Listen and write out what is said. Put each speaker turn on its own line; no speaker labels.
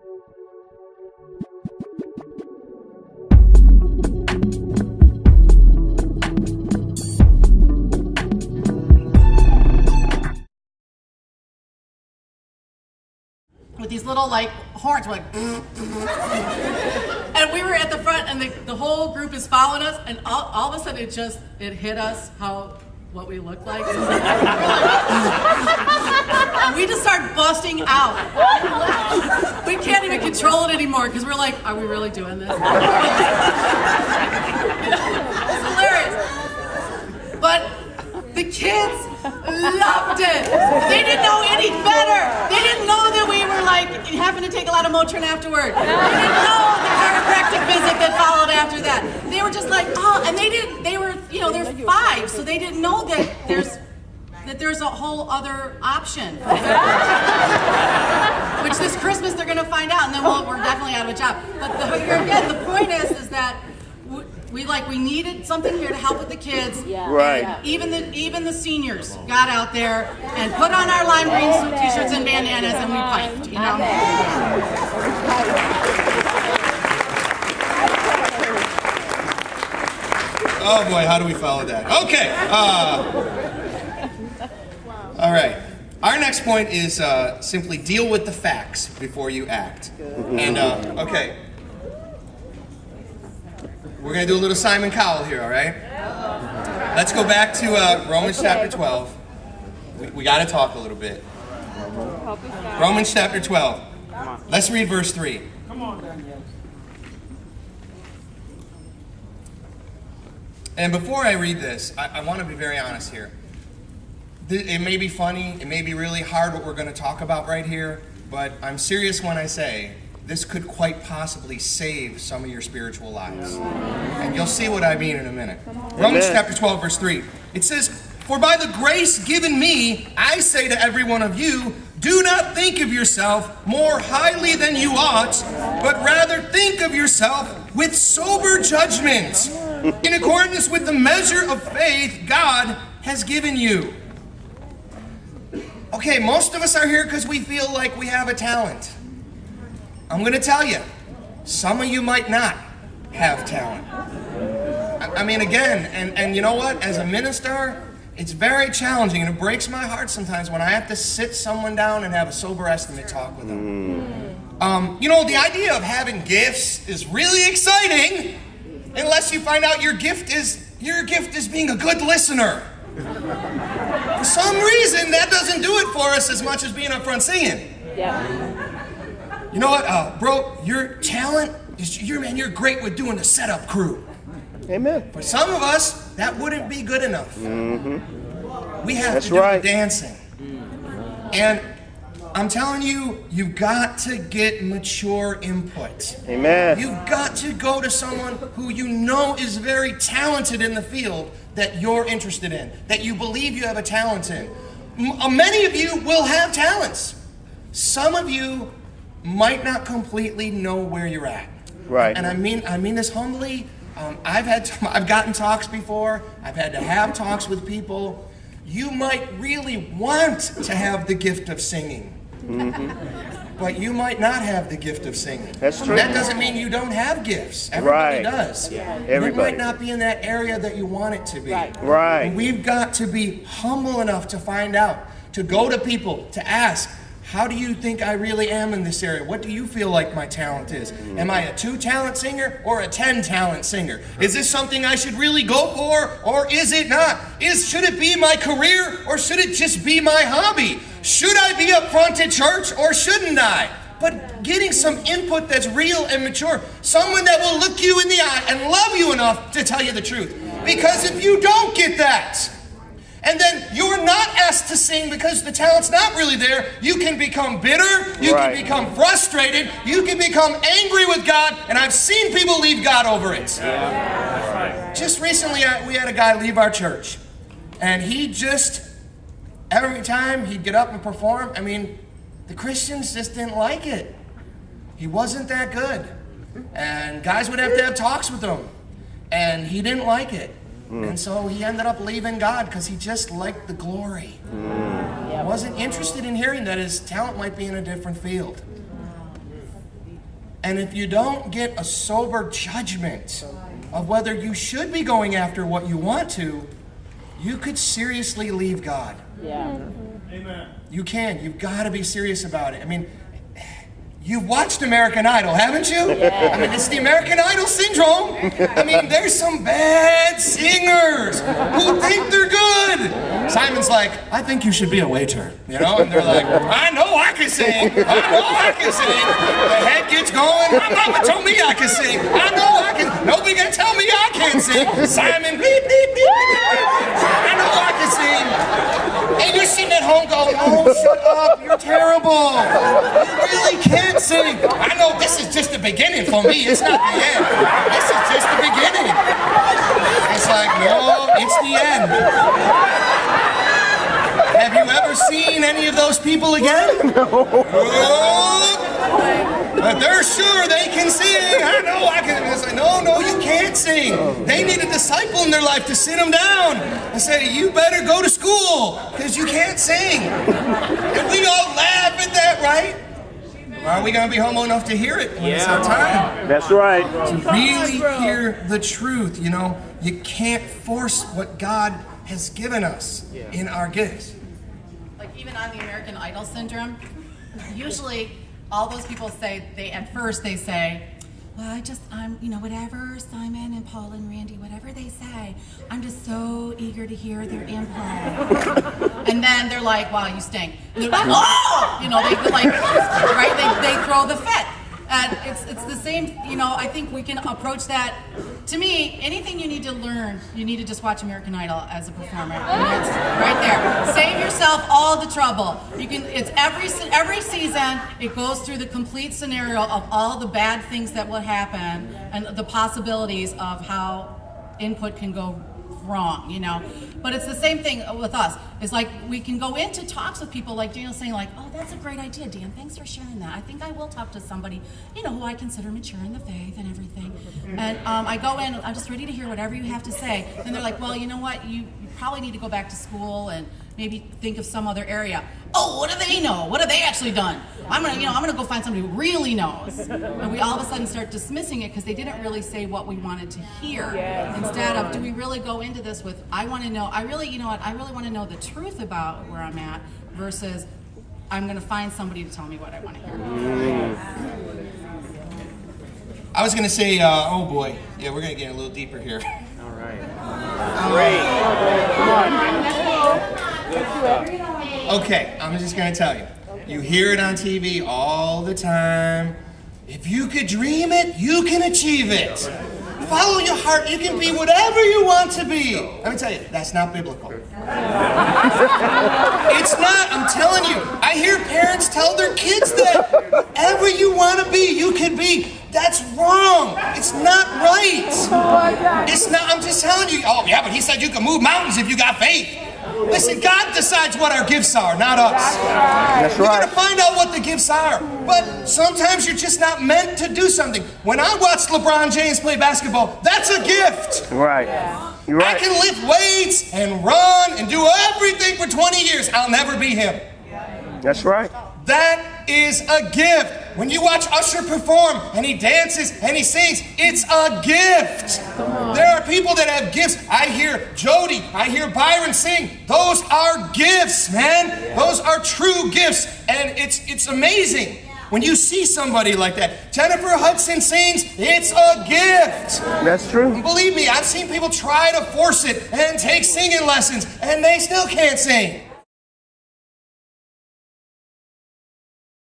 With these little like horns, we're like, and we were at the front, and the whole group is following us, and all of a sudden it hit us what we look like. And we just start busting out. We can't even control it anymore because we're like, are we really doing this? It's hilarious. But the kids loved it. They didn't know any better. They didn't know that we were like having to take a lot of Motrin afterward. They didn't know the chiropractic visit that followed after that. They were just like, oh, and they were, they're 5, so they didn't know that there's a whole other option. Which this Christmas they're gonna find out, and then we're definitely out of a job. But the point is that we needed something here to help with the kids.
Yeah.
Right.
And even the seniors got out there and put on our lime green t-shirts and bandanas, and we piped,
Oh boy, how do we follow that? Okay. All right. Our next point is simply deal with the facts before you act. And okay. We're going to do a little Simon Cowell here, all right? Let's go back to Romans chapter 12. We got to talk a little bit. Romans chapter 12. Let's read verse 3. Come on, Daniel. And before I read this, I want to be very honest here. It may be funny, it may be really hard what we're going to talk about right here, but I'm serious when I say this could quite possibly save some of your spiritual lives. And you'll see what I mean in a minute. Romans chapter 12, verse 3. It says, "For by the grace given me, I say to every one of you, do not think of yourself more highly than you ought, but rather think of yourself with sober judgment, in accordance with the measure of faith God has given you." Okay, most of us are here because we feel like we have a talent. I'm going to tell you, some of you might not have talent. I mean, again, and you know what? As a minister, it's very challenging, and it breaks my heart sometimes when I have to sit someone down and have a sober estimate talk with them. The idea of having gifts is really exciting, unless you find out your gift is being a good listener. For some reason, that doesn't do it for us as much as being up front singing.
Yeah.
You know what, bro? Your talent is you're great with doing the setup crew.
Amen.
For some of us, that wouldn't be good enough.
Mm-hmm.
We have
That's
to do
right.
the dancing. And I'm telling you, you've got to get mature input.
Amen.
You've got to go to someone who you know is very talented in the field that you're interested in, that you believe you have a talent in. Many of you will have talents. Some of you might not completely know where you're at.
Right.
And I mean this humbly. I've gotten talks before. I've had to have talks with people. You might really want to have the gift of singing. Mm-hmm. But you might not have the gift of singing.
That's true.
That doesn't mean you don't have gifts. Everybody does.
Yeah.
You
Everybody.
might not be in that area that you want it to be.
Right.
And we've got to be humble enough to find out, to go to people, to ask, how do you think I really am in this area? What do you feel like my talent is? Am I a 2-talent singer or a 10-talent singer? Is this something I should really go for, or is it not? Should it be my career, or should it just be my hobby? Should I be up front at church, or shouldn't I? But getting some input that's real and mature, someone that will look you in the eye and love you enough to tell you the truth. Because if you don't get that, and then you're not asked to sing because the talent's not really there, you can become bitter, you can become frustrated, you can become angry with God, and I've seen people leave God over it. Yeah. Just recently, we had a guy leave our church, and he just, every time he'd get up and perform, the Christians just didn't like it. He wasn't that good. And guys would have to have talks with him, and he didn't like it. And so he ended up leaving God because he just liked the glory. He wasn't interested in hearing that his talent might be in a different field. And if you don't get a sober judgment of whether you should be going after what you want to, you could seriously leave God.
Yeah.
Amen.
You can. You've got to be serious about it. I mean, you've watched American Idol, haven't you?
Yeah.
I mean, it's the American Idol syndrome. I mean, there's some bad singers who think they're good. Simon's like, I think you should be a waiter, you know? And they're like, I know I can sing. I know I can sing. The head gets going. My mama told me I can sing. I know I can. Nobody can tell me I can't sing. Simon, beep, beep, beep, beep. I know I can sing. And you're sitting at home going, oh, shut up. You're terrible. You really can't sing. I know this is just the beginning for me. It's not the end. This is just the beginning. It's like, no, it's the end. Have you ever seen any of those people again? No. But they're sure they can sing. I know I can. It's like, no, you can't sing. They need a disciple in their life to sit them down and say, you better go to school because you can't sing. And we all laugh at that, right? Are we going to be humble enough to hear it when it's our time?
That's right.
To really hear the truth, you know, you can't force what God has given us in our gifts.
Like even on the American Idol syndrome, usually all those people say, at first they say, well, I'm, whatever Simon and Paul and Randy, whatever they say, I'm just so eager to hear their input. And then they're like, wow, you stink. And they're like, oh! They like, right? They throw the fit. And it's the same, I think we can approach that. To me, anything you need to learn, you need to just watch American Idol as a performer. And it's right there. Save yourself all the trouble. It's every season, it goes through the complete scenario of all the bad things that will happen and the possibilities of how input can go wrong, But it's the same thing with us. It's like we can go into talks with people like Daniel saying like, oh, that's a great idea, Dan. Thanks for sharing that. I think I will talk to somebody, who I consider mature in the faith and everything. And I go in, I'm just ready to hear whatever you have to say. And they're like, well, you know what? You probably need to go back to school and maybe think of some other area. Oh, what do they know? What have they actually done? I'm gonna go find somebody who really knows. And we all of a sudden start dismissing it because they didn't really say what we wanted to hear. Instead of, do we really go into this with, I want to know, I really want to know the truth about where I'm at versus I'm gonna find somebody to tell me what I want to hear.
I was going to say, oh boy, yeah, we're going to get a little deeper here.
All right.
Okay, I'm just going to tell you. You hear it on TV all the time. If you could dream it, you can achieve it. Follow your heart. You can be whatever you want to be. Let me tell you, that's not biblical. It's not. I'm telling you. I hear parents tell their kids that whatever you want to be, you can be. That's wrong. It's not right. It's not. I'm just telling you. Oh, yeah, but he said you can move mountains if you got faith. Listen, God decides what our gifts are, not us.
That's
We're
right.
going to find out what the gifts are. But sometimes you're just not meant to do something. When I watched LeBron James play basketball, that's a gift.
Right. You're
I
right.
can lift weights and run and do everything for 20 years. I'll never be him.
That's right.
That is a gift. When you watch Usher perform and he dances and he sings, it's a gift. There are people that have gifts. I hear Jody, I hear Byron sing. Those are gifts, man. Those are true gifts. And it's amazing when you see somebody like that. Jennifer Hudson sings, it's a gift.
That's true.
Believe me, I've seen people try to force it and take singing lessons and they still can't sing.